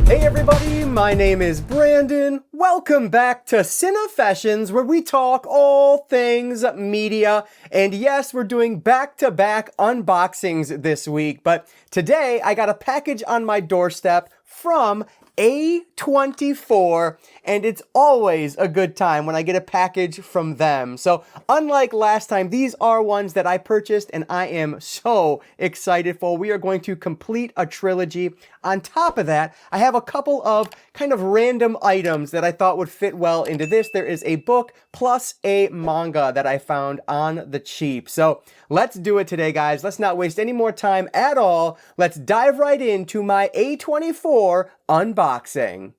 Hey everybody, my name is Brandon. Welcome back to Cinefessions, where we talk all things media. And yes, we're doing back-to-back unboxings this week, but today I got a package on my doorstep from A24, and it's always a good time when I get a package from them. So unlike last time, these are ones that I purchased and I am so excited for. We are going to complete a trilogy. On top of that, I have a couple of kind of random items that I thought would fit well into this. There is a book plus a manga that I found on the cheap. So let's do it today, guys. Let's not waste any more time at all. Let's dive right into my A24 unboxing.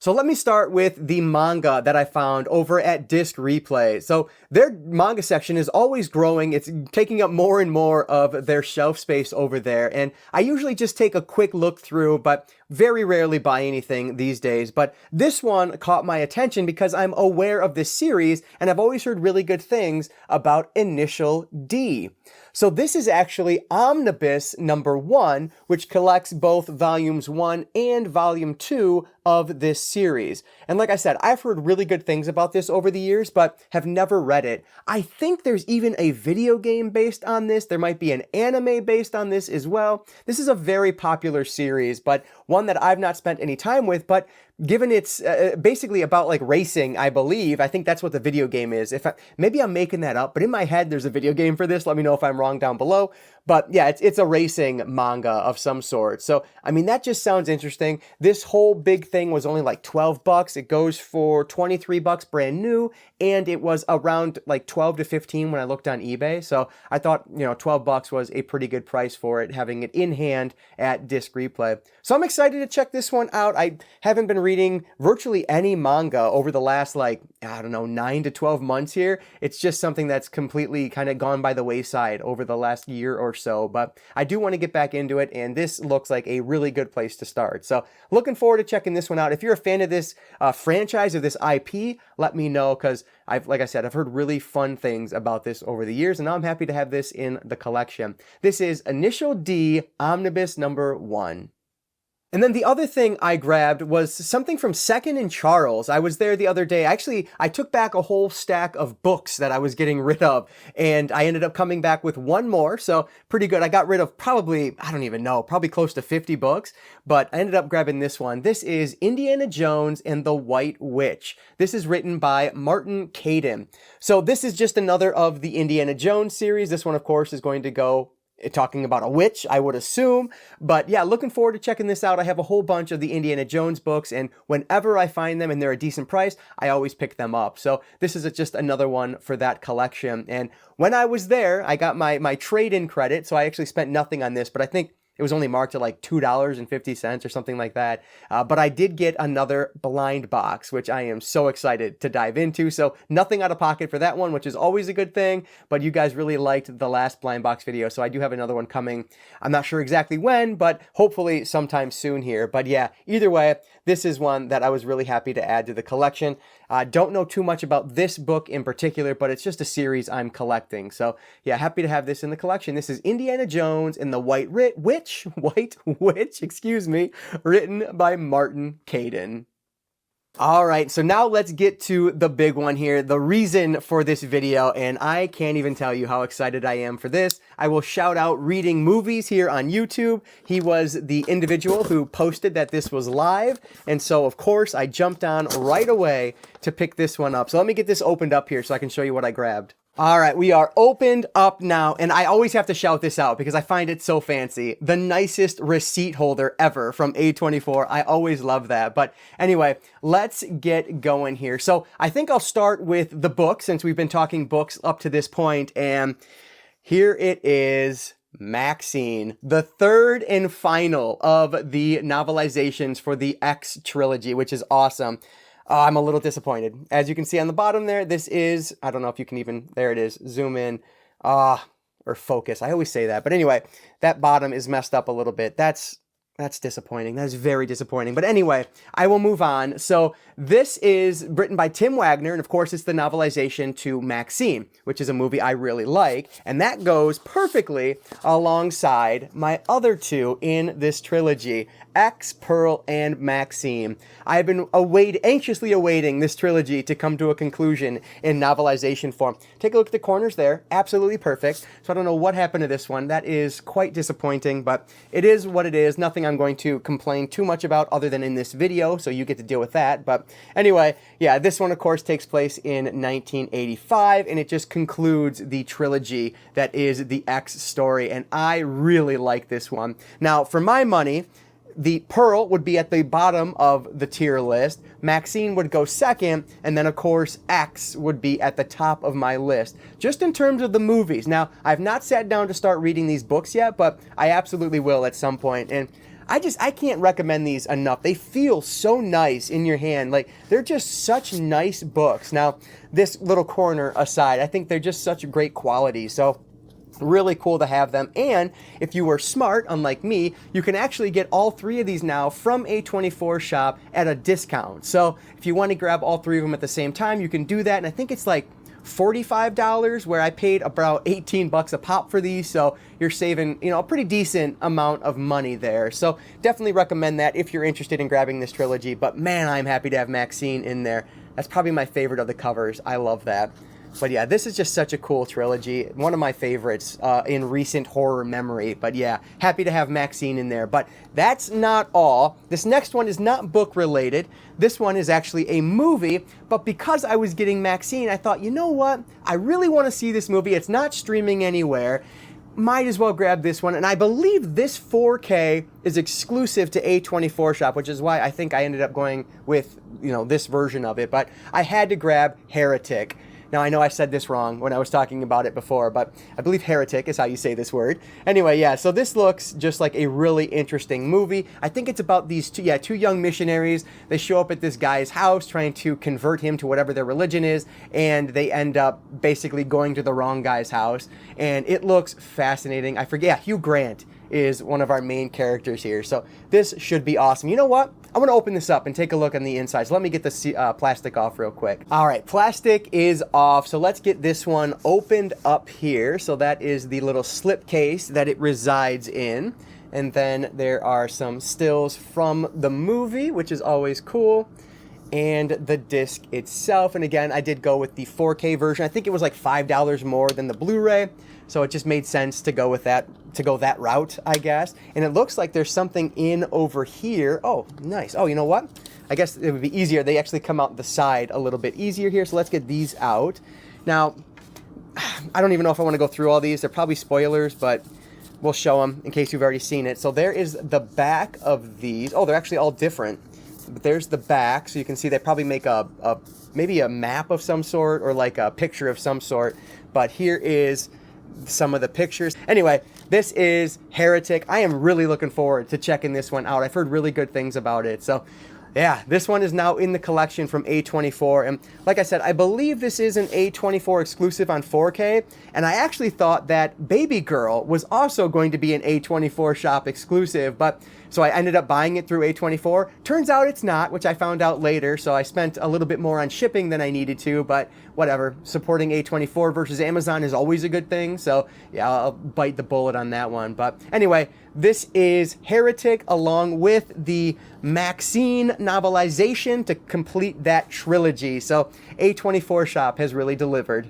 So let me start with the manga that I found over at Disc Replay. So their manga section is always growing. It's taking up more and more of their shelf space over there. And I usually just take a quick look through, but very rarely buy anything these days. But this one caught my attention because I'm aware of this series and I've always heard really good things about Initial D. So this is actually Omnibus number 1, which collects both volumes 1 and volume 2 of this series. And like I said, I've heard really good things about this over the years, but have never read it. I think there's even a video game based on this. There might be an anime based on this as well. This is a very popular series, but one that I've not spent any time with, but given it's basically about like racing, I believe. I think that's what the video game is. Maybe I'm making that up, but in my head, there's a video game for this. Let me know if I'm wrong down below. But yeah, it's a racing manga of some sort. So, I mean, that just sounds interesting. This whole big thing was only like 12 bucks. It goes for 23 bucks brand new. And it was around like 12 to 15 when I looked on eBay. So I thought, 12 bucks was a pretty good price for it, having it in hand at Disc Replay. So I'm excited to check this one out. I haven't been reading virtually any manga over the last 9 to 12 months here. It's just something that's completely kind of gone by the wayside over the last year or so, but I do want to get back into it, and this looks like a really good place to start. So looking forward to checking this one out. If you're a fan of this franchise, of this IP, let me know, because like I said, I've heard really fun things about this over the years, and now I'm happy to have this in the collection. This is Initial D Omnibus number 1. And then the other thing I grabbed was something from Second and Charles. I was there the other day. Actually, I took back a whole stack of books that I was getting rid of, and I ended up coming back with one more, so pretty good. I got rid of probably close to 50 books, but I ended up grabbing this one. This is Indiana Jones and the White Witch. This is written by Martin Caidin. So this is just another of the Indiana Jones series. This one, of course, is going to go talking about a witch, I would assume. But yeah, looking forward to checking this out. I have a whole bunch of the Indiana Jones books, and whenever I find them and they're a decent price, I always pick them up. So this is just another one for that collection. And when I was there, I got my trade-in credit, so I actually spent nothing on this, but I think it was only marked at like $2.50 or something like that. But I did get another blind box, which I am so excited to dive into. So nothing out of pocket for that one, which is always a good thing. But you guys really liked the last blind box video, so I do have another one coming. I'm not sure exactly when, but hopefully sometime soon here. But yeah, either way, this is one that I was really happy to add to the collection. Don't know too much about this book in particular, but it's just a series I'm collecting. So yeah, happy to have this in the collection. This is Indiana Jones and the White Witch, written by Martin Caidin. All right, so now let's get to the big one here, the reason for this video, and I can't even tell you how excited I am for this. I will shout out Reading Movies here on YouTube. He was the individual who posted that this was live, and so of course I jumped on right away to pick this one up. So let me get this opened up here so I can show you what I grabbed. All right, we are opened up now, and I always have to shout this out because I find it so fancy. The nicest receipt holder ever from A24. I always love that. But anyway, let's get going here. So I think I'll start with the book, since we've been talking books up to this point, and here it is. MaXXXine, the third and final of the novelizations for the X trilogy, which is awesome. I'm a little disappointed. As you can see on the bottom there, this is, I don't know if you can even, there it is, zoom in, or focus. I always say that. But anyway, that bottom is messed up a little bit. That's That's disappointing. That is very disappointing. But anyway, I will move on. So this is written by Tim Wagner, and of course it's the novelization to MaXXXine, which is a movie I really like, and that goes perfectly alongside my other two in this trilogy, X, Pearl, and MaXXXine. I've been anxiously awaiting this trilogy to come to a conclusion in novelization form. Take a look at the corners there. Absolutely perfect. So I don't know what happened to this one. That is quite disappointing, but it is what it is. Nothing I'm going to complain too much about other than in this video, so you get to deal with that. But anyway, yeah, this one, of course, takes place in 1985, and it just concludes the trilogy that is the X story, and I really like this one. Now, for my money, the Pearl would be at the bottom of the tier list, MaXXXine would go second, and then of course X would be at the top of my list, just in terms of the movies. Now, I've not sat down to start reading these books yet, but I absolutely will at some point, and I can't recommend these enough. They feel so nice in your hand. Like, they're just such nice books. Now, this little corner aside, I think they're just such great quality, so really cool to have them. And if you were smart, unlike me, you can actually get all three of these now from A24 Shop at a discount. So if you want to grab all three of them at the same time, you can do that. And I think it's like $45, where I paid about 18 bucks a pop for these, so you're saving, you know, a pretty decent amount of money there. So definitely recommend that if you're interested in grabbing this trilogy. But man, I'm happy to have MaXXXine in there. That's probably my favorite of the covers. I love that. But yeah, this is just such a cool trilogy. One of my favorites in recent horror memory. But yeah, happy to have MaXXXine in there. But that's not all. This next one is not book related. This one is actually a movie. But because I was getting MaXXXine, I thought, you know what? I really want to see this movie. It's not streaming anywhere. Might as well grab this one. And I believe this 4K is exclusive to A24 Shop, which is why I think I ended up going with, you know, this version of it. But I had to grab Heretic. Now, I know I said this wrong when I was talking about it before, but I believe Heretic is how you say this word. Anyway, yeah, so this looks just like a really interesting movie. I think it's about these two young missionaries. They show up at this guy's house trying to convert him to whatever their religion is, and they end up basically going to the wrong guy's house. And it looks fascinating. I forget, yeah, Hugh Grant is one of our main characters here. So this should be awesome. You know what? I'm going to open this up and take a look on the inside. So let me get the plastic off real quick. All right, plastic is off. So let's get this one opened up here. So that is the little slip case that it resides in. And then there are some stills from the movie, which is always cool. And the disc itself. And again, I did go with the 4K version. I think it was like $5 more than the Blu-ray. So it just made sense to go with that, to go that route, I guess. And it looks like there's something in over here. Oh, nice. Oh, you know what? I guess it would be easier. They actually come out the side a little bit easier here. So let's get these out. Now, I don't even know if I want to go through all these. They're probably spoilers, but we'll show them in case you've already seen it. So there is the back of these. Oh, they're actually all different. But there's the back. So you can see they probably make maybe a map of some sort or like a picture of some sort. But here is some of the pictures. Anyway, this is Heretic. I am really looking forward to checking this one out. I've heard really good things about it. So yeah, this one is now in the collection from A24. And like I said, I believe this is an A24 exclusive on 4K. And I actually thought that Baby Girl was also going to be an A24 Shop exclusive. But so I ended up buying it through A24. Turns out it's not, which I found out later. So I spent a little bit more on shipping than I needed to. But whatever, supporting A24 versus Amazon is always a good thing. So yeah, I'll bite the bullet on that one. But anyway, this is Heretic along with the MaXXXine novelization to complete that trilogy. So A24 Shop has really delivered.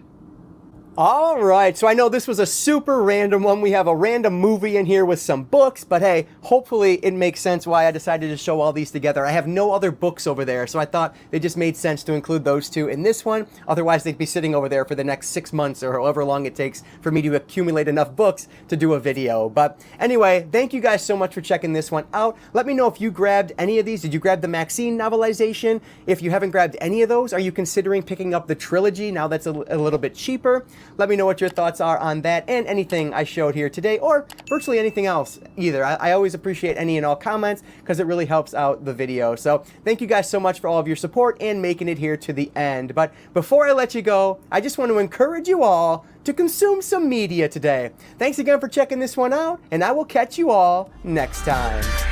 All right, so I know this was a super random one. We have a random movie in here with some books, but hey, hopefully it makes sense why I decided to show all these together. I have no other books over there, so I thought it just made sense to include those two in this one. Otherwise, they'd be sitting over there for the next 6 months or however long it takes for me to accumulate enough books to do a video. But anyway, thank you guys so much for checking this one out. Let me know if you grabbed any of these. Did you grab the MaXXXine novelization? If you haven't grabbed any of those, are you considering picking up the trilogy now that's a little bit cheaper? Let me know what your thoughts are on that and anything I showed here today, or virtually anything else either. I always appreciate any and all comments because it really helps out the video. So thank you guys so much for all of your support and making it here to the end. But before I let you go, I just want to encourage you all to consume some media today. Thanks again for checking this one out, and I will catch you all next time.